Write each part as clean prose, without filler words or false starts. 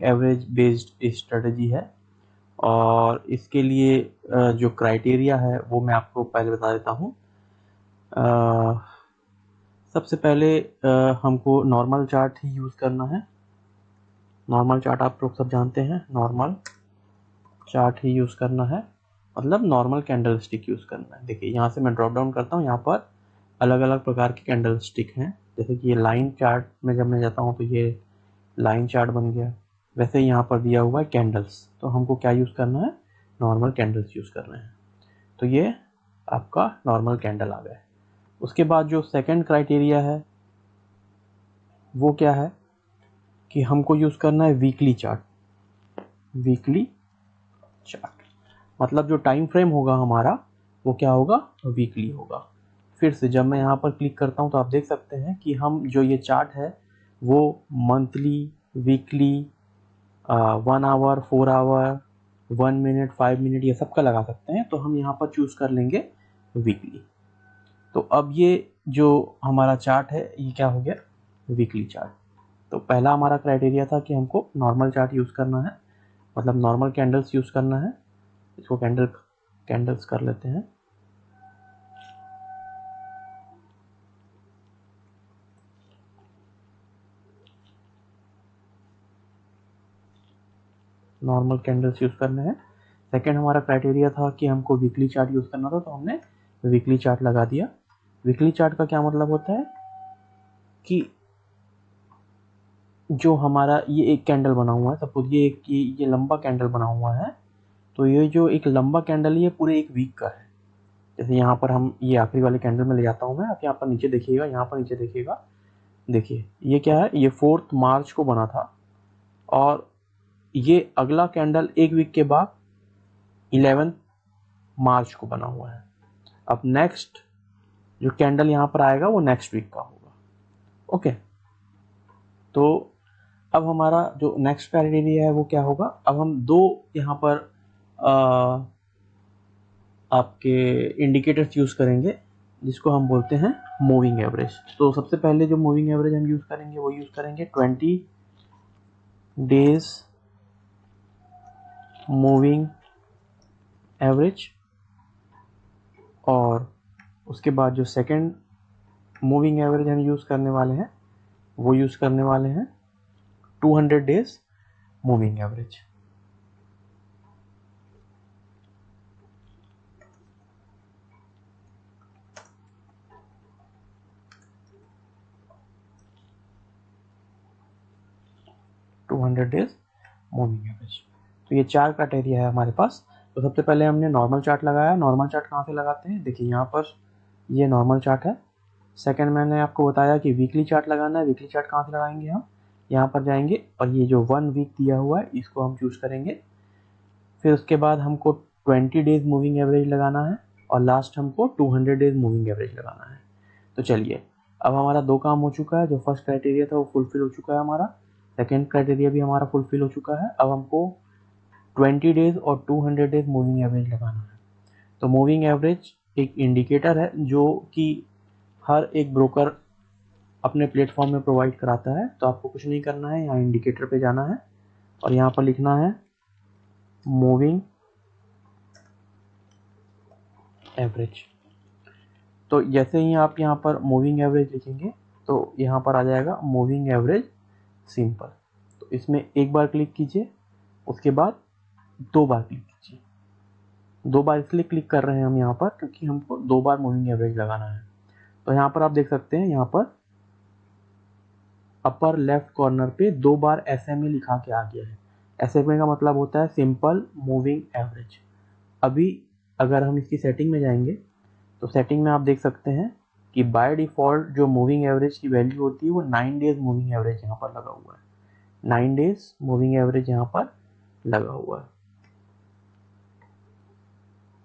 Average based strategy है और इसके लिए जो क्राइटेरिया है वो मैं आपको पहले बता देता हूँ। सबसे पहले हमको नॉर्मल चार्ट ही यूज़ करना है। नॉर्मल चार्ट आप लोग सब जानते हैं, नॉर्मल चार्ट ही यूज़ करना है, मतलब नॉर्मल कैंडल स्टिक यूज़ करना है। देखिए यहाँ से मैं ड्रॉप डाउन करता हूँ, यहाँ पर अलग अलग प्रकार के कैंडल स्टिक हैं। जैसे कि ये लाइन चार्ट में जब मैं जाता हूँ तो ये लाइन चार्ट बन गया। वैसे यहाँ पर दिया हुआ है कैंडल्स, तो हमको क्या यूज़ करना है, नॉर्मल कैंडल्स यूज़ करना है। तो ये आपका नॉर्मल कैंडल आ गया। उसके बाद जो सेकंड क्राइटेरिया है वो क्या है कि हमको यूज़ करना है वीकली चार्ट। वीकली चार्ट मतलब जो टाइम फ्रेम होगा हमारा वो क्या होगा, वीकली होगा। फिर से जब मैं यहाँ पर क्लिक करता हूँ तो आप देख सकते हैं कि हम जो ये चार्ट है वो monthly, weekly, 1 hour, 4 hour, 1 minute, 5 minute, ये सबका लगा सकते हैं। तो हम यहाँ पर चूज़ कर लेंगे वीकली। तो अब ये जो हमारा चार्ट है ये क्या हो गया, वीकली चार्ट। तो पहला हमारा क्राइटेरिया था कि हमको नॉर्मल चार्ट यूज़ करना है, मतलब नॉर्मल कैंडल्स यूज़ करना है। इसको कैंडल्स कर लेते हैं। नॉर्मल कैंडल्स यूज़ करने हैं। सेकेंड हमारा क्राइटेरिया था कि हमको वीकली चार्ट यूज़ करना था, तो हमने वीकली चार्ट लगा दिया। वीकली चार्ट का क्या मतलब होता है कि जो हमारा ये एक कैंडल बना हुआ है, सपोज ये लंबा कैंडल बना हुआ है, तो ये जो एक लंबा कैंडल ये पूरे एक वीक का है। जैसे यहाँ पर हम ये आखिरी वाले कैंडल में ले जाता हूँ मैं, आप यहाँ पर नीचे देखिएगा, यहाँ पर नीचे देखिएगा, देखिए ये क्या है, ये 4 मार्च को बना था और ये अगला कैंडल एक वीक के बाद 11 मार्च को बना हुआ है। अब नेक्स्ट जो कैंडल यहाँ पर आएगा वो नेक्स्ट वीक का होगा। ओके, तो अब हमारा जो नेक्स्ट क्राइटेरिया है वो क्या होगा, अब हम दो यहाँ पर आपके इंडिकेटर्स यूज़ करेंगे जिसको हम बोलते हैं मूविंग एवरेज। तो सबसे पहले जो मूविंग एवरेज हम यूज़ करेंगे वो यूज़ करेंगे 20 डेज मूविंग एवरेज। और उसके बाद जो सेकंड मूविंग एवरेज हम यूज़ करने वाले हैं वो यूज़ करने वाले हैं 200 days moving average. Days moving average. तो ये 4 क्राइटेरिया है हमारे पास। तो सबसे पहले हमने नॉर्मल चार्ट लगाया। नॉर्मल चार्ट कहाँ से लगाते हैं, देखिए यहाँ पर ये नॉर्मल चार्ट है। सेकंड मैंने आपको बताया कि वीकली चार्ट लगाना है। वीकली चार्ट कहाँ से लगाएंगे, हम यहाँ पर जाएंगे और ये जो 1 वीक दिया हुआ है इसको हम चूज़ करेंगे। फिर उसके बाद हमको 20 डेज मूविंग एवरेज लगाना है और लास्ट हमको 200 डेज मूविंग एवरेज लगाना है। तो चलिए, अब हमारा 2 काम हो चुका है। जो फर्स्ट क्राइटेरिया था वो फुलफिल हो चुका है हमारा, सेकेंड क्राइटेरिया भी हमारा फुलफिल हो चुका है। अब हमको 20 डेज और 200 डेज मूविंग एवरेज लगाना है। तो मूविंग एवरेज एक इंडिकेटर है जो कि हर एक ब्रोकर अपने प्लेटफॉर्म में प्रोवाइड कराता है। तो आपको कुछ नहीं करना है, यहाँ इंडिकेटर पे जाना है और यहाँ पर लिखना है मूविंग एवरेज। तो जैसे ही आप यहाँ पर मूविंग एवरेज लिखेंगे तो यहाँ पर आ जाएगा मूविंग एवरेज सिंपल। तो इसमें एक बार क्लिक कीजिए, उसके बाद 2 बार क्लिक कीजिए। 2 बार इसलिए क्लिक कर रहे हैं हम यहाँ पर क्योंकि हमको 2 बार मूविंग एवरेज लगाना है। तो यहाँ पर आप देख सकते हैं, यहाँ पर अपर लेफ्ट कॉर्नर पे 2 बार SMA लिखा के आ गया है। SMA का मतलब होता है सिंपल मूविंग एवरेज। अभी अगर हम इसकी सेटिंग में जाएंगे तो सेटिंग में आप देख सकते हैं कि बाय डिफ़ॉल्ट जो मूविंग एवरेज की वैल्यू होती है वो 9 डेज मूविंग एवरेज यहाँ पर लगा हुआ है। 9 डेज मूविंग एवरेज यहाँ पर लगा हुआ है,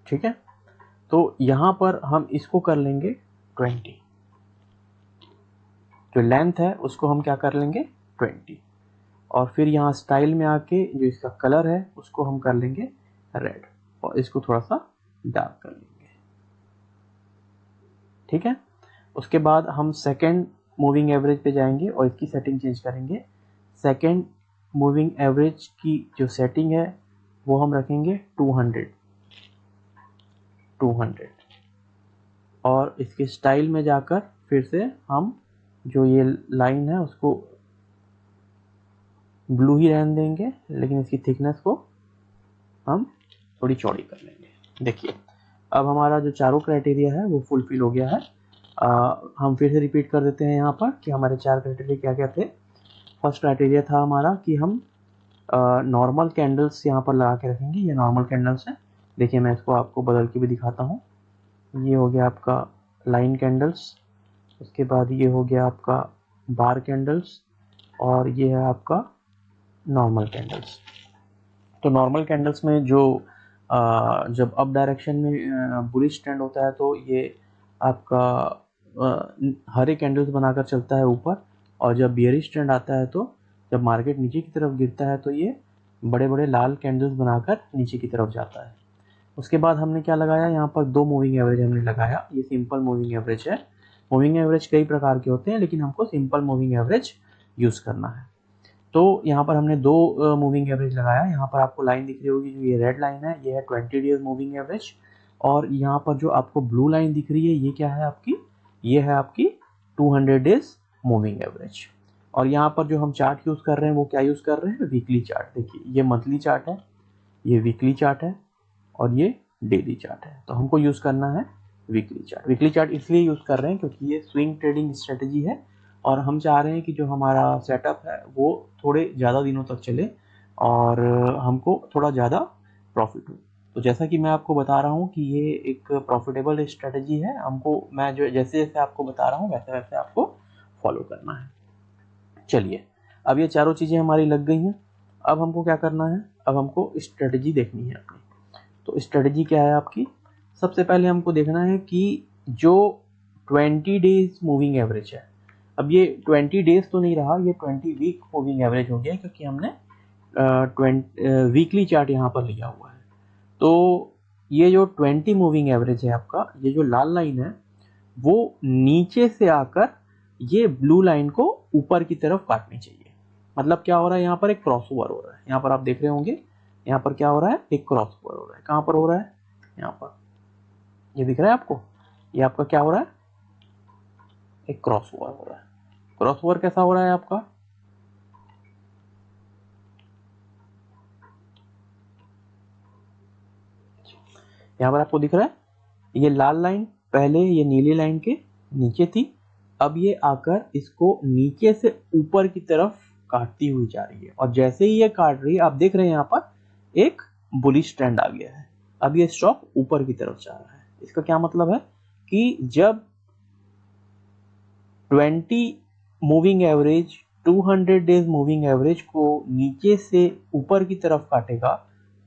ठीक है। तो यहाँ पर हम इसको कर लेंगे 20, जो लेंथ है उसको हम क्या कर लेंगे 20। और फिर यहाँ स्टाइल में आके जो इसका कलर है उसको हम कर लेंगे रेड और इसको थोड़ा सा डार्क कर लेंगे, ठीक है। उसके बाद हम सेकंड मूविंग एवरेज पे जाएंगे और इसकी सेटिंग चेंज करेंगे। सेकंड मूविंग एवरेज की जो सेटिंग है वो हम रखेंगे 200 और इसके स्टाइल में जाकर फिर से हम जो ये लाइन है उसको ब्लू ही रहने देंगे, लेकिन इसकी थिकनेस को हम थोड़ी चौड़ी कर लेंगे। देखिए अब हमारा जो चारों क्राइटेरिया है वो फुलफिल हो गया है। हम फिर से रिपीट कर देते हैं यहाँ पर कि हमारे 4 क्राइटेरिया क्या क्या थे। फर्स्ट क्राइटेरिया था हमारा कि हम नॉर्मल कैंडल्स यहाँ पर लगा के रखेंगे। ये नॉर्मल कैंडल्स हैं। देखिए मैं इसको आपको बदल के भी दिखाता हूँ। ये हो गया आपका लाइन कैंडल्स, उसके बाद ये हो गया आपका बार कैंडल्स और ये है आपका नॉर्मल कैंडल्स। तो नॉर्मल कैंडल्स में जो जब अप डायरेक्शन में बुलिश ट्रेंड होता है तो ये आपका हरे कैंडल्स बनाकर चलता है ऊपर, और जब बियरिश ट्रेंड आता है तो जब मार्केट नीचे की तरफ गिरता है तो ये बड़े बड़े लाल कैंडल्स बनाकर नीचे की तरफ जाता है। उसके बाद हमने क्या लगाया, यहाँ पर 2 मूविंग एवरेज हमने लगाया। ये सिंपल मूविंग एवरेज है। मूविंग एवरेज कई प्रकार के होते हैं लेकिन हमको सिंपल मूविंग एवरेज यूज़ करना है। तो यहाँ पर हमने 2 मूविंग एवरेज लगाया। यहाँ पर आपको लाइन दिख रही होगी, जो ये रेड लाइन है ये है 20 डेज मूविंग एवरेज, और यहाँ पर जो आपको ब्लू लाइन दिख रही है ये क्या है आपकी, ये है आपकी 200 डेज मूविंग एवरेज। और यहाँ पर जो हम चार्ट यूज़ कर रहे हैं वो क्या यूज़ कर रहे हैं, वीकली चार्ट। देखिए ये मंथली चार्ट है, ये वीकली चार्ट है और ये डेली चार्ट है। तो हमको यूज़ करना है वीकली चार्ट। वीकली चार्ट इसलिए यूज़ कर रहे हैं क्योंकि ये स्विंग ट्रेडिंग स्ट्रेटजी है और हम चाह रहे हैं कि जो हमारा सेटअप है वो थोड़े ज़्यादा दिनों तक चले और हमको थोड़ा ज़्यादा प्रॉफिट हो। तो जैसा कि मैं आपको बता रहा हूँ कि ये एक प्रॉफिटेबल स्ट्रेटजी है। हमको मैं जो जैसे जैसे आपको बता रहा हूँ वैसे वैसे आपको फॉलो करना है। चलिए अब ये चारों चीज़ें हमारी लग गई हैं। अब हमको क्या करना है, अब हमको स्ट्रेटजी देखनी है अपनी। तो स्ट्रेटजी क्या है आपकी, सबसे पहले हमको देखना है कि जो 20 डेज मूविंग एवरेज है, अब ये 20 डेज तो नहीं रहा, ये 20 वीक मूविंग एवरेज हो गया क्योंकि हमने वीकली चार्ट यहाँ पर लिया हुआ है। तो ये जो 20 मूविंग एवरेज है आपका, ये जो लाल लाइन है वो नीचे से आकर ये ब्लू लाइन को ऊपर की तरफ काटनी चाहिए। मतलब क्या हो रहा है, यहाँ पर एक क्रॉस ओवर हो रहा है। यहाँ पर आप देख रहे होंगे यहाँ पर क्या हो रहा है, एक क्रॉस ओवर हो रहा है। कहाँ पर हो रहा है, यहाँ पर ये दिख रहा है आपको, ये आपका क्या हो रहा है, एक क्रॉस ओवर हो रहा है। क्रॉस ओवर कैसा हो रहा है आपका, यहाँ पर आपको दिख रहा है ये लाल लाइन पहले ये नीली लाइन के नीचे थी, अब ये आकर इसको नीचे से ऊपर की तरफ काटती हुई जा रही है। और जैसे ही ये काट रही है आप देख रहे हैं यहाँ पर एक बुलिश ट्रेंड आ गया है। अब ये स्टॉक ऊपर की तरफ जा रहा है। इसका क्या मतलब है कि जब 20 moving average 200 days moving average को नीचे से ऊपर की तरफ काटेगा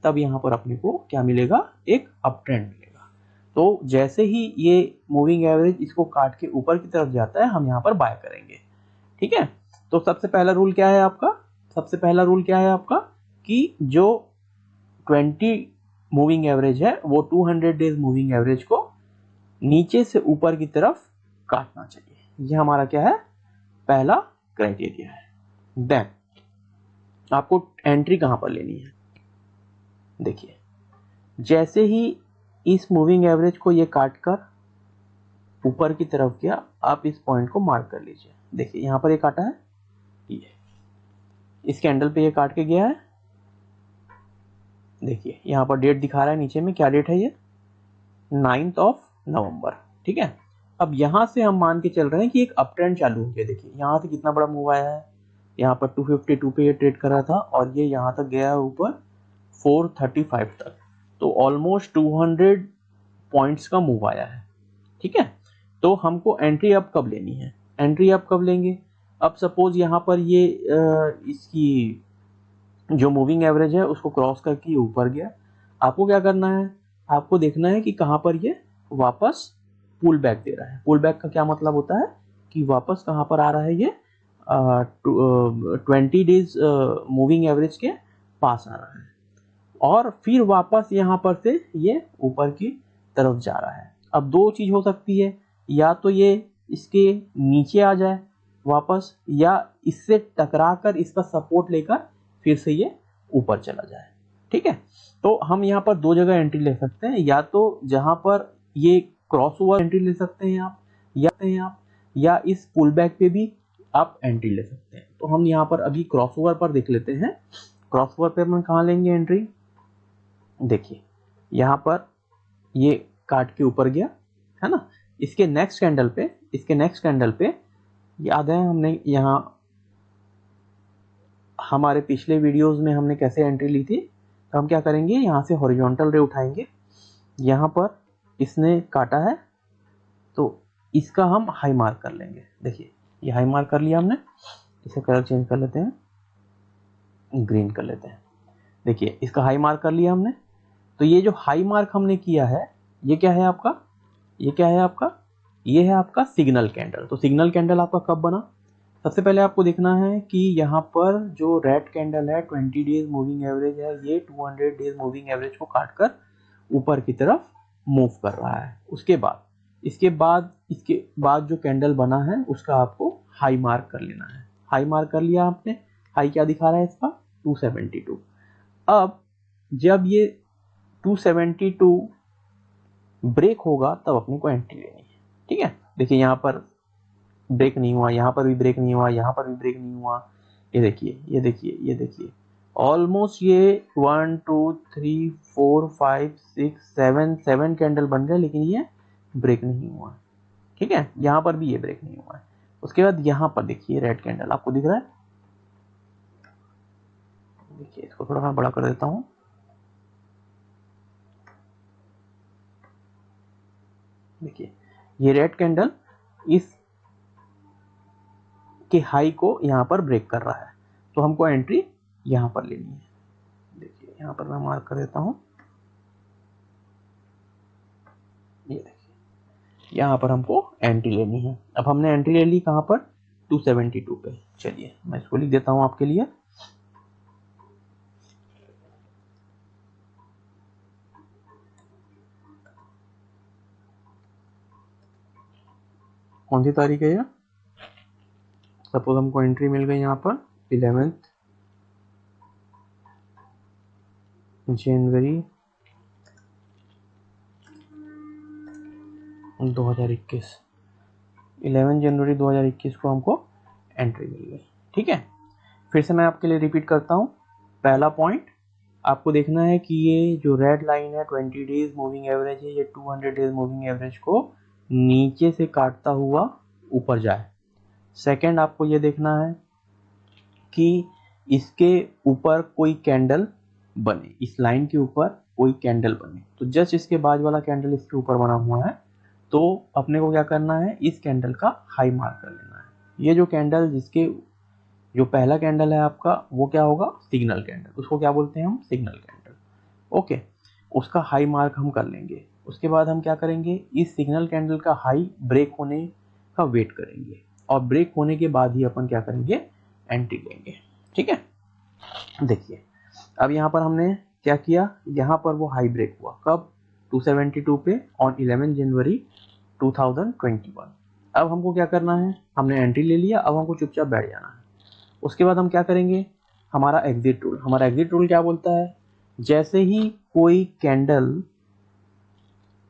तब यहाँ पर अपने को क्या मिलेगा, एक अप ट्रेंड मिलेगा। तो जैसे ही ये मूविंग एवरेज इसको काट के ऊपर की तरफ जाता है हम यहाँ पर बाय करेंगे। ठीक है, तो सबसे पहला रूल क्या है आपका, सबसे पहला रूल क्या है आपका कि जो 20 मूविंग एवरेज है वो 200 डेज मूविंग एवरेज को नीचे से ऊपर की तरफ काटना चाहिए। ये हमारा क्या है, पहला क्राइटेरिया है। देन आपको एंट्री कहां पर लेनी है, देखिए जैसे ही इस मूविंग एवरेज को ये काट कर ऊपर की तरफ गया आप इस पॉइंट को मार्क कर लीजिए। देखिए यहां पर ये काटा है, ये इस कैंडल पे ये काट के गया है। देखिए यहाँ पर डेट दिखा रहा है नीचे में, क्या डेट है ये, 9 नवंबर। ठीक है, अब यहाँ से हम मान के चल रहे हैं कि एक अप ट्रेंड चालू हो गया। देखिए यहाँ से कितना बड़ा मूव आया है, यहाँ पर 252 पे ये ट्रेड कर रहा था और ये यहाँ तक गया है ऊपर 435 तक, तो ऑलमोस्ट 200 पॉइंट्स का मूव आया है। ठीक है, तो हमको एंट्री अप कब लेनी है, एंट्री अप कब लेंगे, अब सपोज यहाँ पर ये इसकी जो मूविंग एवरेज है उसको क्रॉस करके ऊपर गया, आपको क्या करना है, आपको देखना है कि कहाँ पर ये वापस पुल बैक दे रहा है। पुल बैक का क्या मतलब होता है कि वापस कहाँ पर आ रहा है, ये 20 डेज मूविंग एवरेज के पास आ रहा है और फिर वापस यहाँ पर से ये ऊपर की तरफ जा रहा है। अब दो चीज हो सकती है, या तो ये इसके नीचे आ जाए वापस, या इससे टकरा कर इसका सपोर्ट लेकर फिर से ये ऊपर चला जाए। ठीक है, तो हम यहाँ पर दो जगह एंट्री ले सकते हैं, या तो जहाँ पर ये क्रॉस ओवर एंट्री ले सकते हैं आप, या इस पुल बैक पे भी आप एंट्री ले सकते हैं। तो हम यहाँ पर अभी क्रॉस ओवर पर देख लेते हैं। क्रॉस ओवर पे हम कहाँ लेंगे एंट्री? देखिए यहाँ पर ये काट के ऊपर गया है ना। इसके नेक्स्ट कैंडल पे याद है हमने यहाँ हमारे पिछले वीडियोस में हमने कैसे एंट्री ली थी। तो हम क्या करेंगे, यहाँ से हॉरिजॉन्टल रे उठाएंगे, यहाँ पर इसने काटा है तो इसका हम हाई मार्क कर लेंगे। देखिए ये हाई मार्क कर लिया हमने, इसे कलर चेंज कर लेते हैं, ग्रीन कर लेते हैं। देखिए इसका हाई मार्क कर लिया हमने। तो ये जो हाई मार्क हमने किया है ये क्या है आपका, ये है आपका सिग्नल कैंडल। तो सिग्नल कैंडल आपका कब बना? सबसे पहले आपको देखना है कि यहाँ पर जो रेड कैंडल है 20 डेज मूविंग एवरेज है, ये 200 डेज मूविंग एवरेज को काटकर ऊपर की तरफ मूव कर रहा है। इसके बाद जो कैंडल बना है उसका आपको हाई मार्क कर लेना है। हाई मार्क कर लिया आपने। हाई क्या दिखा रहा है इसका? 272। अब जब ये 272 ब्रेक होगा तब अपने को एंट्री लेनी है। ठीक है, देखिए यहाँ पर ब्रेक नहीं हुआ, यहाँ पर भी ब्रेक नहीं हुआ, यहाँ पर भी ब्रेक नहीं हुआ। ये देखिए ऑलमोस्ट ये 1 2 3 4 5 6 7 कैंडल बन गए, लेकिन ये ब्रेक नहीं हुआ। ठीक है, यहाँ पर भी ये ब्रेक नहीं हुआ है। उसके बाद यहाँ पर देखिए रेड कैंडल आपको दिख रहा है। देखिए इसको थोड़ा मैं बड़ा कर देता हूँ। देखिए ये रेड कैंडल इस के हाई को यहाँ पर ब्रेक कर रहा है, तो हमको एंट्री यहाँ पर लेनी है। देखिए यहाँ पर मैं मार्क कर देता हूँ। ये देखिए यहाँ पर हमको एंट्री लेनी है। अब हमने एंट्री ले ली कहाँ पर? 272 पे। चलिए मैं इसको लिख देता हूँ आपके लिए। कौन सी तारीख है यह? सपोज हमको एंट्री मिल गई यहाँ पर 11 जनवरी 2021। 11 जनवरी 2021 को हमको एंट्री मिल गई। ठीक है, फिर से मैं आपके लिए रिपीट करता हूँ। पहला पॉइंट आपको देखना है कि ये जो रेड लाइन है 20 डेज मूविंग एवरेज है, ये 200 डेज मूविंग एवरेज को नीचे से काटता हुआ ऊपर जाए। सेकंड आपको ये देखना है कि इसके ऊपर कोई कैंडल बने, इस लाइन के ऊपर कोई कैंडल बने। तो जस्ट इसके बाद वाला कैंडल इसके ऊपर बना हुआ है, तो अपने को क्या करना है, इस कैंडल का हाई मार्क कर लेना है। ये जो कैंडल जो पहला कैंडल है आपका वो क्या होगा? Signal candle. उसको क्या बोलते हैं हम? Signal candle. ओके, उसका हाई मार्क हम कर लेंगे। उसके बाद हम क्या करेंगे, इस सिग्नल कैंडल का हाई ब्रेक होने का वेट करेंगे, और ब्रेक होने के बाद ही अपन क्या करेंगे, एंट्री लेंगे। ठीक है, देखिए अब यहाँ पर हमने क्या किया, यहाँ पर वो हाई ब्रेक हुआ कब? 272 पे ऑन 11 जनवरी 2021। अब हमको क्या करना है, हमने एंट्री ले लिया, अब हमको चुपचाप बैठ जाना है। उसके बाद हम क्या करेंगे, हमारा एग्जिट रूल क्या बोलता है, जैसे ही कोई कैंडल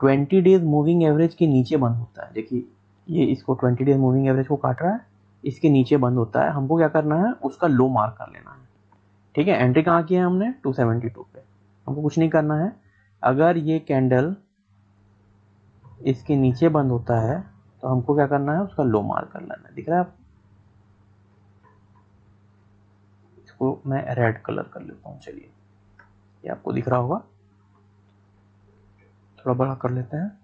20 डेज मूविंग एवरेज के नीचे बंद होता है, देखिए ये इसको 20 डेज मूविंग एवरेज को काट रहा है, इसके नीचे बंद होता है, हमको क्या करना है, उसका लो मार्क कर लेना है। ठीक है, एंट्री कहाँ किया है हमने? 272 पे। हमको कुछ नहीं करना है, अगर ये कैंडल इसके नीचे बंद होता है तो हमको क्या करना है, उसका लो मार्क कर लेना है। दिख रहा है आप? इसको मैं रेड कलर कर लेता हूँ। चलिए ये आपको दिख रहा होगा, थोड़ा बड़ा कर लेते हैं।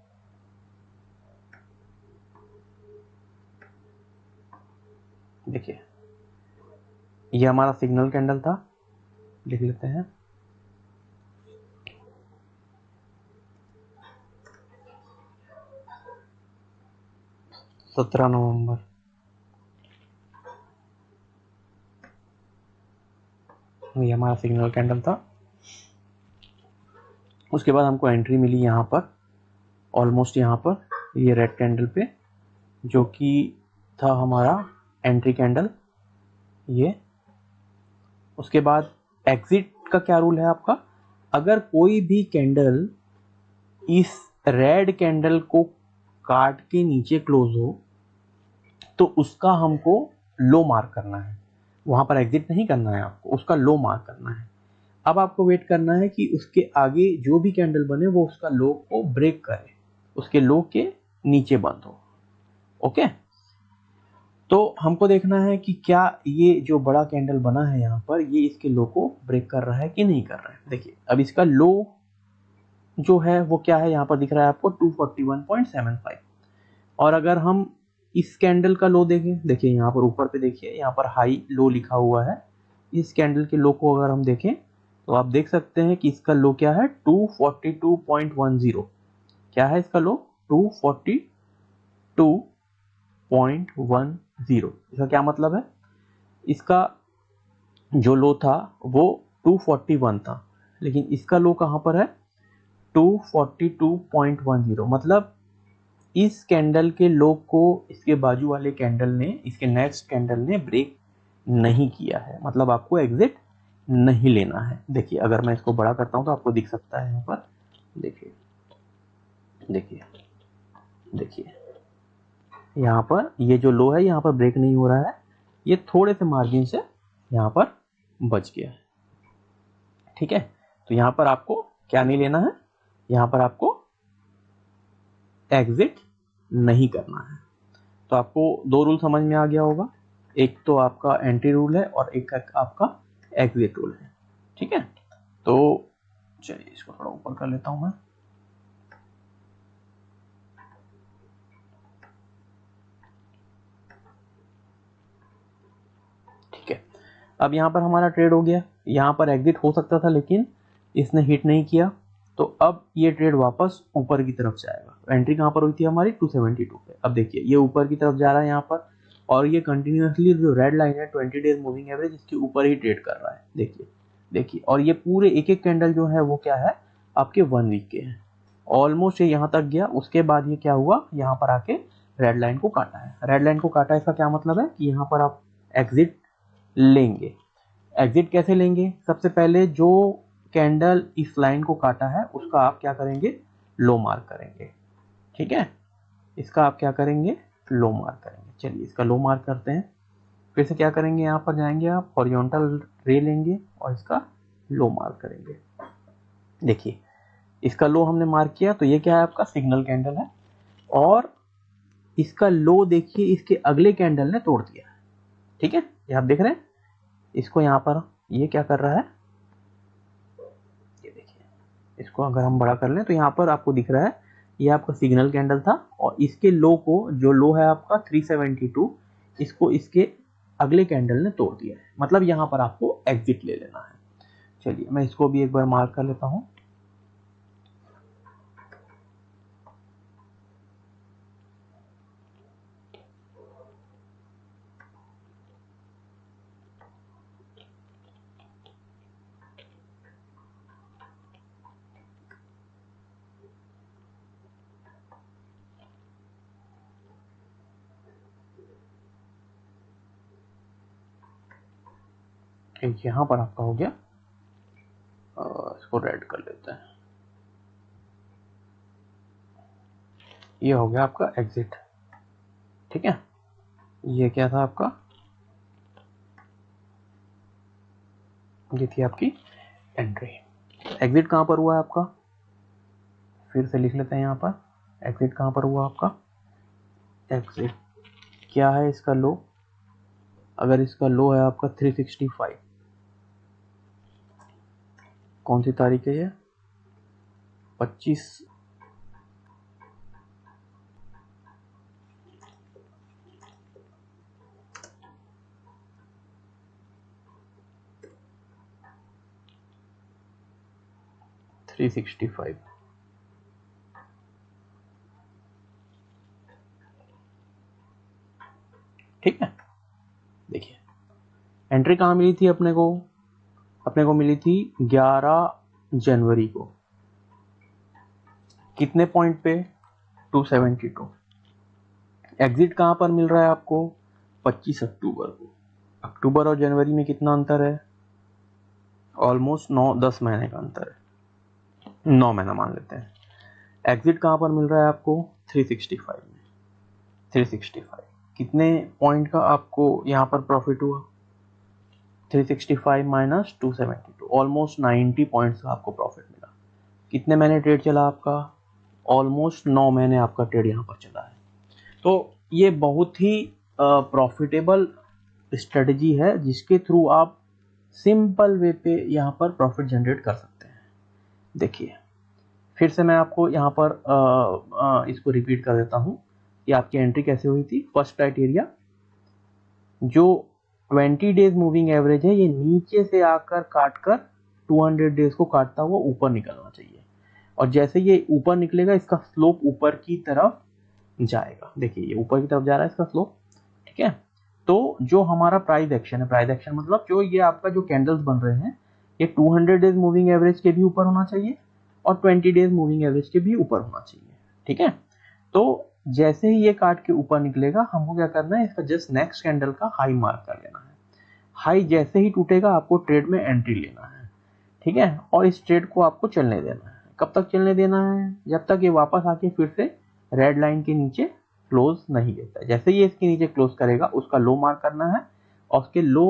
देखिए ये हमारा सिग्नल कैंडल था, लिख लेते हैं। सत्रह नवंबर, ये हमारा सिग्नल कैंडल था। उसके बाद हमको एंट्री मिली यहाँ पर, ऑलमोस्ट यहाँ पर ये रेड कैंडल पे, जो कि था हमारा एंट्री कैंडल ये। उसके बाद एग्जिट का क्या रूल है आपका, अगर कोई भी कैंडल इस रेड कैंडल को काट के नीचे क्लोज हो तो उसका हमको लो मार्क करना है, वहां पर एग्जिट नहीं करना है आपको, उसका लो मार्क करना है। अब आपको वेट करना है कि उसके आगे जो भी कैंडल बने वो उसका लो को ब्रेक करे, उसके लो के नीचे बंद हो। ओके, तो हमको देखना है कि क्या ये जो बड़ा कैंडल बना है यहाँ पर ये इसके लो को ब्रेक कर रहा है कि नहीं कर रहा है। देखिए अब इसका लो जो है वो क्या है, यहाँ पर दिख रहा है आपको 241.75। और अगर हम इस कैंडल का लो देखें, देखिए यहाँ पर ऊपर पे देखिए यहाँ पर हाई लो लिखा हुआ है, इस कैंडल के लो को अगर हम देखें तो आप देख सकते हैं कि इसका लो क्या है 242.10। क्या है इसका लो 242.10। इसका क्या मतलब है, इसका जो लो था वो 241 था लेकिन इसका लो कहाँ पर है 242.10। मतलब इस कैंडल के लो को इसके बाजू वाले कैंडल ने, इसके नेक्स्ट कैंडल ने ब्रेक नहीं किया है, मतलब आपको एग्जिट नहीं लेना है। देखिए अगर मैं इसको बड़ा करता हूं तो आपको दिख सकता है यहाँ पर, देखिए देखिए देखिए यहाँ पर ये जो लो है यहाँ पर ब्रेक नहीं हो रहा है, ये थोड़े से मार्जिन से यहाँ पर बच गया है। ठीक है, तो यहाँ पर आपको क्या नहीं लेना है, यहाँ पर आपको एग्जिट नहीं करना है। तो आपको दो रूल समझ में आ गया होगा, एक तो आपका एंट्री रूल है और एक आपका एग्जिट रूल है। ठीक है, तो चलिए इसको थोड़ा ऊपर कर लेता हूं मैं। ठीक है, अब यहाँ पर हमारा ट्रेड हो गया, यहाँ पर एग्जिट हो सकता था लेकिन इसने हिट नहीं किया, तो अब ये ट्रेड वापस ऊपर की तरफ जाएगा। एंट्री कहाँ पर हुई थी हमारी 272 पे, अब देखिए ये ऊपर की तरफ जा रहा है यहाँ पर, और ये कंटिन्यूसली जो रेड लाइन है 20 डेज मूविंग एवरेज इसके ऊपर ही ट्रेड कर रहा है। देखिए देखिए, और ये पूरे एक एक कैंडल जो है वो क्या है आपके 1 वीक के हैं। ऑलमोस्ट ये यहाँ तक गया, उसके बाद ये क्या हुआ, यहाँ पर आके रेड लाइन को काटा है। रेड लाइन को काटा, इसका क्या मतलब है कि यहाँ पर आप एग्जिट लेंगे। एग्जिट कैसे लेंगे, सबसे पहले जो कैंडल इस लाइन को काटा है उसका आप क्या करेंगे, लो मार्क करेंगे। ठीक है, इसका आप क्या करेंगे, लो मार्क करेंगे। चलिए इसका लो मार्क करते हैं, फिर से क्या करेंगे, यहाँ पर जाएंगे आप हॉरिजॉन्टल रे लेंगे और इसका लो मार्क करेंगे। देखिए इसका लो हमने मार्क किया तो ये क्या है आपका सिग्नल कैंडल है, और इसका लो देखिए इसके अगले कैंडल ने तोड़ दिया। ठीक है, ये आप देख रहे हैं इसको, यहाँ पर ये क्या कर रहा है, ये देखिए इसको अगर हम बड़ा कर लें तो यहाँ पर आपको दिख रहा है ये आपका सिग्नल कैंडल था, और इसके लो को, जो लो है आपका 372, इसको इसके अगले कैंडल ने तोड़ दिया है, मतलब यहाँ पर आपको एग्जिट ले लेना है। चलिए मैं इसको भी एक बार मार्क कर लेता हूँ। यहाँ पर आपका हो गया, इसको रेड कर लेते हैं, ये हो गया आपका एग्जिट। ठीक है, ये क्या था आपका, ये थी आपकी एंट्री। एग्जिट कहाँ पर हुआ है आपका, फिर से लिख लेते हैं यहाँ पर, एग्जिट कहाँ पर हुआ आपका, एग्जिट क्या है इसका लो, अगर इसका लो है आपका 365, कौन सी तारीख है ये 25 365। ठीक है, देखिए एंट्री कहाँ मिली थी अपने को मिली थी 11 जनवरी को, कितने पॉइंट पे 272। एग्जिट कहाँ पर मिल रहा है आपको 25 अक्टूबर को। अक्टूबर और जनवरी में कितना अंतर है ऑलमोस्ट 9-10 महीने का अंतर है, 9 महीना मान लेते हैं। एग्जिट कहाँ पर मिल रहा है आपको? 365 में। 365 कितने पॉइंट का आपको यहाँ पर प्रॉफिट हुआ? 365 माइनस 272, ऑलमोस्ट 90 पॉइंट्स का आपको प्रॉफिट मिला। कितने महीने ट्रेड चला आपका? ऑलमोस्ट 9 महीने आपका ट्रेड यहाँ पर चला है। तो ये बहुत ही प्रॉफिटेबल स्ट्रेटजी है जिसके थ्रू आप सिंपल वे पे यहाँ पर प्रॉफिट जनरेट कर सकते हैं। देखिए फिर से मैं आपको यहाँ पर इसको रिपीट कर देता हूँ कि आपकी एंट्री कैसे हुई थी। फर्स्ट क्राइटेरिया, जो 20 डेज मूविंग एवरेज है ये नीचे से आकर काटकर 200 डेज को काटता हुआ ऊपर निकलना चाहिए, और जैसे ये ऊपर निकलेगा इसका स्लोप ऊपर की तरफ जाएगा। देखिए ये ऊपर की तरफ जा रहा है इसका स्लोप, ठीक है। तो जो हमारा प्राइस एक्शन है, प्राइस एक्शन मतलब जो ये आपका जो कैंडल्स बन रहे हैं ये 200 डेज मूविंग एवरेज के भी ऊपर होना चाहिए और 20 डेज मूविंग एवरेज के भी ऊपर होना चाहिए, ठीक है। तो जैसे ही ये काट के ऊपर निकलेगा हमको क्या करना है, इसका जस्ट नेक्स्ट कैंडल का हाई मार्क कर लेना है। हाई जैसे ही टूटेगा आपको ट्रेड में एंट्री लेना है, ठीक है, और इस ट्रेड को आपको चलने देना है। कब तक चलने देना है? जब तक ये वापस आके फिर से रेड लाइन के नीचे क्लोज नहीं देता है। जैसे ही इसके नीचे क्लोज करेगा उसका लो मार्क करना है और उसके लो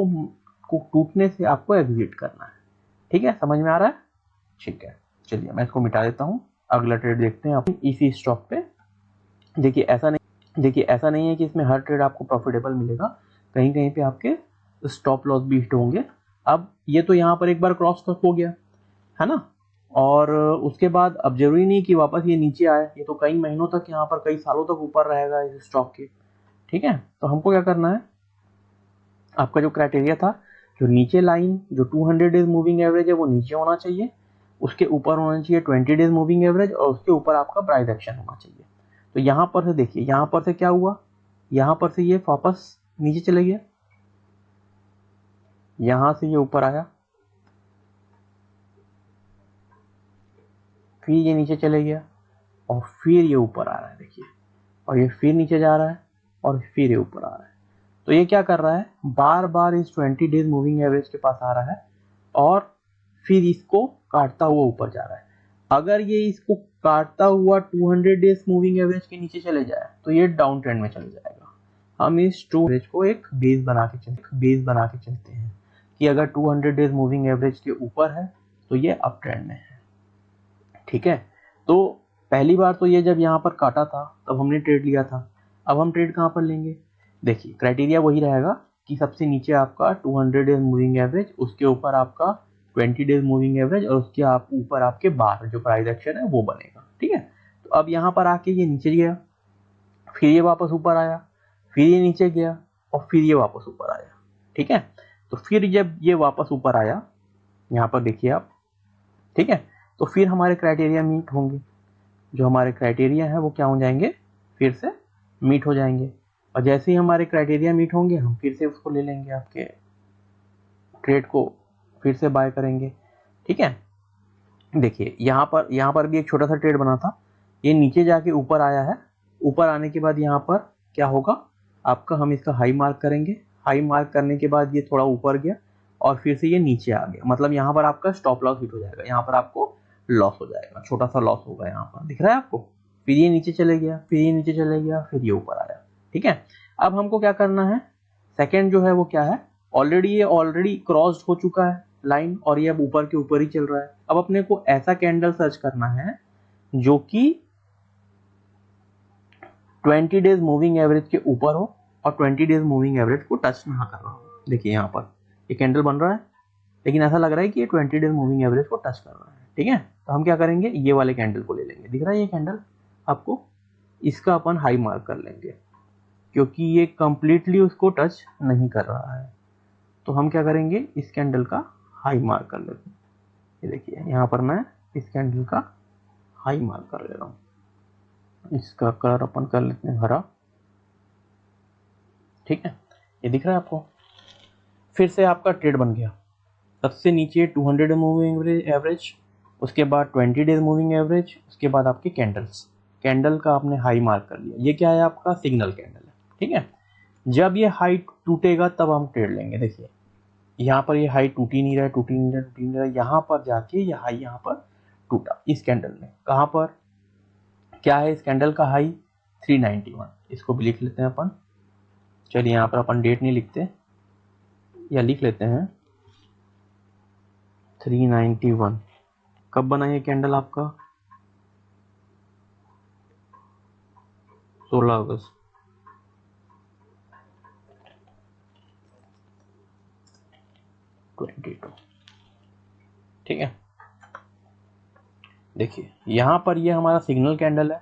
को टूटने से आपको एग्जिट करना है, ठीक है। समझ में आ रहा है? ठीक है, चलिए मैं इसको मिटा देता हूँ। अगला ट्रेड देखते हैं अपन इसी स्टॉक पे। देखिए ऐसा नहीं है कि इसमें हर ट्रेड आपको प्रॉफिटेबल मिलेगा, कहीं कहीं पे आपके स्टॉप लॉस भी हिट होंगे। अब ये तो यहाँ पर एक बार क्रॉस हो गया है ना, और उसके बाद अब जरूरी नहीं कि वापस ये नीचे आए, ये तो कई महीनों तक यहाँ पर कई सालों तक ऊपर रहेगा इस स्टॉक के, ठीक है। तो हमको क्या करना है, आपका जो क्राइटेरिया था, जो नीचे लाइन जो 200 डेज मूविंग एवरेज है वो नीचे होना चाहिए, उसके ऊपर होना चाहिए 20 डेज मूविंग एवरेज और उसके ऊपर आपका प्राइस एक्शन होना चाहिए। तो यहाँ पर से देखिए, यहाँ पर से क्या हुआ, यहाँ पर से ये वापस नीचे चले गया, यहाँ से ये ऊपर आया, फिर ये नीचे चले गया और फिर ये ऊपर आ रहा है देखिए, और ये फिर नीचे जा रहा है और फिर ये ऊपर आ रहा है। तो ये क्या कर रहा है, बार बार इस 20 डेज मूविंग एवरेज के पास आ रहा है और फिर इसको काटता हुआ ऊपर जा रहा है। अगर ये इसको काटता हुआ 200 डेज मूविंग एवरेज के नीचे चले जाए तो ये डाउन ट्रेंड में चले जाएगा। हम इस 2 एवरेज को एक बेस बना के चलते हैं कि अगर 200 डेज मूविंग एवरेज के ऊपर है तो ये अप ट्रेंड में है, ठीक है। तो पहली बार तो ये जब यहाँ पर काटा था तब हमने ट्रेड लिया था, अब हम ट्रेड कहाँ पर लेंगे? देखिए क्राइटेरिया वही रहेगा कि सबसे नीचे आपका 200 डेज मूविंग एवरेज, उसके ऊपर आपका 20 डेज मूविंग एवरेज और उसके ऊपर आपके बार जो प्राइस एक्शन है वो बनेगा, ठीक है। तो अब यहाँ पर आके ये नीचे गया, फिर ये वापस ऊपर आया, फिर ये नीचे गया और फिर ये वापस ऊपर आया, ठीक है। तो फिर जब ये वापस ऊपर आया, यहाँ पर देखिए आप, ठीक है, तो फिर हमारे क्राइटेरिया मीट होंगे। जो हमारे क्राइटेरिया है वो क्या हो जाएंगे, फिर से मीट हो जाएंगे, और जैसे ही हमारे क्राइटेरिया मीट होंगे हम फिर से उसको ले लेंगे, आपके ट्रेड को फिर से बाय करेंगे, ठीक है। देखिए यहाँ पर भी एक छोटा सा ट्रेड बना था, ये नीचे जाके ऊपर आया है, ऊपर आने के बाद यहाँ पर क्या होगा आपका, हम इसका हाई मार्क करेंगे, हाई मार्क करने के बाद ये थोड़ा ऊपर गया और फिर से ये नीचे आ गया, मतलब यहाँ पर आपका स्टॉप लॉस हिट हो जाएगा, यहाँ पर आपको लॉस हो जाएगा, छोटा सा लॉस होगा यहाँ पर, दिख रहा है आपको। फिर ये नीचे चले गया, फिर ये नीचे चले गया, फिर ये ऊपर आया, ठीक है। अब हमको क्या करना है, सेकंड जो है वो क्या है, ऑलरेडी क्रॉस्ड हो चुका है लाइन और ये अब ऊपर के ऊपर ही चल रहा है। अब अपने को ऐसा कैंडल सर्च करना है जो कि 20 डेज मूविंग एवरेज के ऊपर हो और 20 डेज मूविंग एवरेज को टच ना कर रहा हो। देखिए यहाँ पर ये कैंडल बन रहा है लेकिन ऐसा लग रहा है कि ये 20 डेज मूविंग एवरेज को टच कर रहा है, ठीक है। तो हम क्या करेंगे, ये वाले कैंडल को ले लेंगे, दिख रहा है ये कैंडल आपको, इसका अपन हाई मार्क कर लेंगे क्योंकि ये कंप्लीटली उसको टच नहीं कर रहा है। तो हम क्या करेंगे, इस कैंडल का हाई मार्क कर लेते हैं। ये देखिए यहाँ पर मैं इस कैंडल का हाई मार्क कर ले रहा हूँ, इसका कलर अपन कर लेते हैं हरा, ठीक है। ये दिख रहा है आपको, फिर से आपका ट्रेड बन गया, सबसे नीचे 200 डे मूविंग एवरेज, उसके बाद 20 डेज मूविंग एवरेज, उसके बाद आपके कैंडल का आपने हाई मार्क कर लिया। ये क्या है आपका सिग्नल कैंडल है, ठीक है। जब ये हाई टूटेगा तब हम ट्रेड लेंगे। देखिए यहाँ पर ये हाई टूट ही नहीं रहा है, टूट ही नहीं रहा है, टूट ही नहीं रहा है। यहाँ पर जाके ये हाई यहाँ पर टूटा इस कैंडल में। कहाँ पर क्या है इस कैंडल का हाई? 391। इसको भी लिख लेते हैं अपन। चलिए यहाँ पर अपन डेट नहीं लिखते, या लिख लेते हैं 391। कब बना ये कैंडल आपका? 16 अगस्त। ठीक है, देखिए यहाँ पर ये हमारा सिग्नल कैंडल है।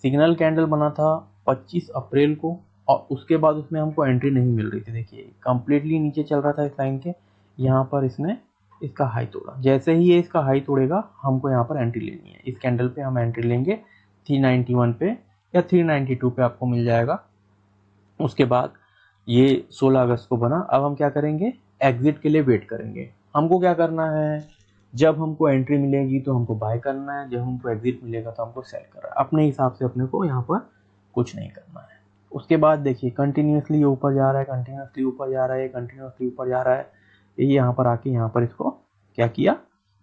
सिग्नल कैंडल बना था 25 अप्रैल को, और उसके बाद उसमें हमको एंट्री नहीं मिल रही थी। देखिए कंप्लीटली नीचे चल रहा था इस लाइन के, यहाँ पर इसने इसका हाई तोड़ा। जैसे ही ये इसका हाई तोड़ेगा हमको यहाँ पर एंट्री लेनी है। इस कैंडल पे हम एंट्री लेंगे 391 पे या 392 पे आपको मिल जाएगा। उसके बाद ये 16 अगस्त को बना। अब हम क्या करेंगे? एग्जिट के लिए वेट करेंगे। हमको क्या करना है? जब हमको एंट्री मिलेगी तो हमको बाय करना है, जब हमको एग्जिट मिलेगा तो हमको सेल करना है। अपने हिसाब से अपने को यहाँ पर कुछ नहीं करना है। उसके बाद देखिए कंटिन्यूसली ऊपर जा रहा है, कंटिन्यूसली ऊपर जा रहा है, कंटिन्यूसली ऊपर जा रहा है। ये यहाँ पर आके यहाँ पर इसको क्या किया?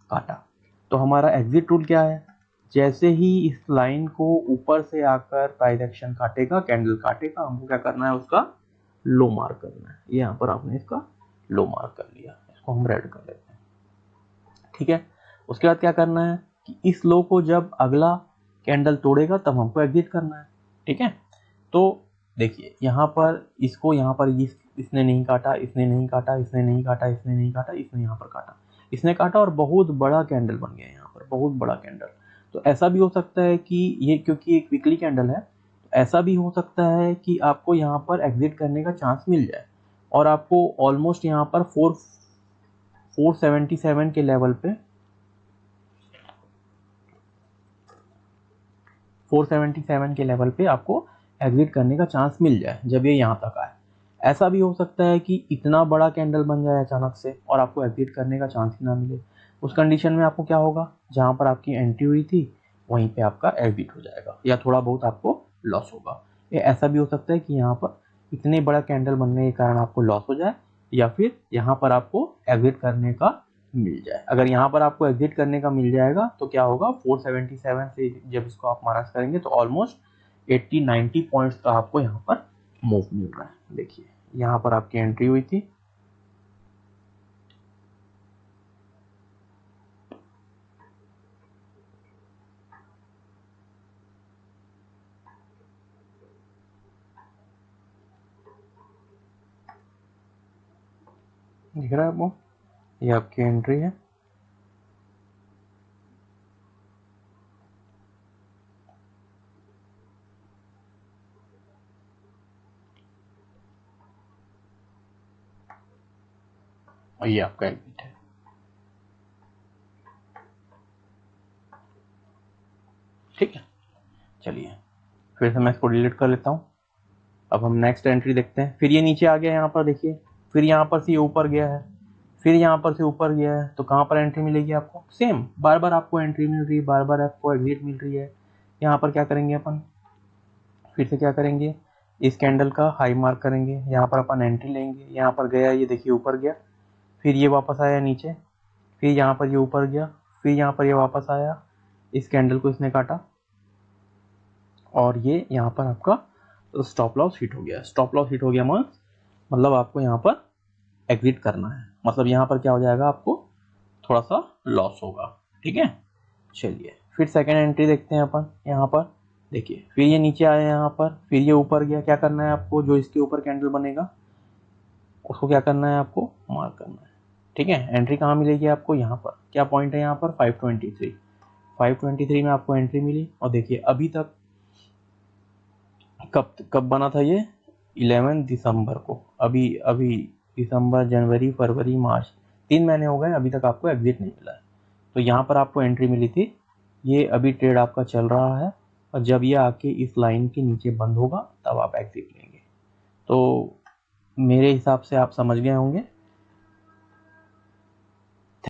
काटा। तो हमारा एग्जिट रूल क्या है? जैसे ही इस लाइन को ऊपर से आकर प्राइस एक्शन काटेगा, कैंडल काटेगा, हमको क्या करना है? उसका लो मार्क करना है। ये यहाँ पर आपने इसका लो मार्क कर लिया, इसको हम रेड कर लेते हैं। ठीक है, उसके बाद क्या करना है कि इस लो को जब अगला कैंडल तोड़ेगा तब हमको एग्जिट करना है। ठीक है, तो देखिए यहाँ पर इसको यहाँ पर इसने नहीं काटा, इसने नहीं काटा, इसने नहीं काटा, इसने नहीं काटा, इसने यहाँ पर काटा, इसने काटा, और बहुत बड़ा कैंडल बन गया यहाँ पर, बहुत बड़ा कैंडल। तो ऐसा भी हो सकता है कि ये, क्योंकि एक वीकली कैंडल है, तो ऐसा भी हो सकता है कि आपको यहाँ पर एग्जिट करने का चांस मिल जाए, और आपको ऑलमोस्ट यहाँ पर 477 के लेवल पे 477 के लेवल पे आपको एग्जिट करने का चांस मिल जाए जब ये यहाँ तक आए। ऐसा भी हो सकता है कि इतना बड़ा कैंडल बन जाए अचानक से और आपको एग्जिट करने का चांस ही ना मिले। उस कंडीशन में आपको क्या होगा? जहाँ पर आपकी एंट्री हुई थी वहीं पे आपका एग्जिट हो जाएगा, या थोड़ा बहुत आपको लॉस होगा। ये ऐसा भी हो सकता है कि यहाँ पर इतने बड़ा कैंडल बनने के कारण आपको लॉस हो जाए, या फिर यहाँ पर आपको एग्जिट करने का मिल जाए। अगर यहाँ पर आपको एग्जिट करने का मिल जाएगा तो क्या होगा? 477 से जब इसको आप माइनस करेंगे तो ऑलमोस्ट 80-90 पॉइंट्स का आपको यहाँ पर मूव मिल रहा है। देखिए यहाँ पर आपकी एंट्री हुई थी, दिख रहा है आपको? ये आपकी एंट्री है। और ये आपका एग्जिट है। ठीक है, चलिए फिर से मैं इसको डिलीट कर लेता हूँ। अब हम नेक्स्ट एंट्री देखते हैं। फिर ये नीचे आ गया यहाँ पर, देखिए फिर यहाँ पर से ये ऊपर गया है, फिर यहाँ पर से ऊपर गया है। तो कहाँ पर एंट्री मिलेगी आपको? सेम, बार बार आपको एंट्री मिल रही है, बार बार आपको एग्जिट मिल रही है। यहाँ पर क्या करेंगे अपन? फिर से क्या करेंगे? इस कैंडल का हाई मार्क करेंगे, यहाँ पर अपन एंट्री लेंगे। यहाँ पर गया, ये देखिए ऊपर गया, फिर ये वापस आया नीचे, फिर यहाँ पर ये ऊपर गया, फिर यहाँ पर ये वापस आया, इस कैंडल को इसने काटा, और ये यहाँ पर आपका स्टॉप लॉस हिट हो गया। स्टॉप लॉस हिट हो गया मतलब आपको यहाँ पर एग्जिट करना है। मतलब यहाँ पर क्या हो जाएगा? आपको थोड़ा सा लॉस होगा। ठीक है, चलिए फिर सेकेंड एंट्री देखते हैं अपन। यहाँ पर देखिए फिर ये नीचे आया, यहाँ पर फिर ये ऊपर गया। क्या करना है आपको? जो इसके ऊपर कैंडल बनेगा उसको क्या करना है? आपको मार्क करना है। ठीक है, एंट्री कहाँ मिलेगी आपको? यहाँ पर। क्या पॉइंट है यहाँ पर? 523 में आपको एंट्री मिली। और देखिए अभी तक कब बना था ये? 11 दिसंबर को। अभी दिसंबर, जनवरी, फरवरी, मार्च, 3 महीने हो गए, अभी तक आपको एग्जिट नहीं मिला है। तो यहाँ पर आपको एंट्री मिली थी। ये अभी ट्रेड आपका चल रहा है, और जब ये आके इस लाइन के नीचे बंद होगा तब आप एग्जिट लेंगे। तो मेरे हिसाब से आप समझ गए होंगे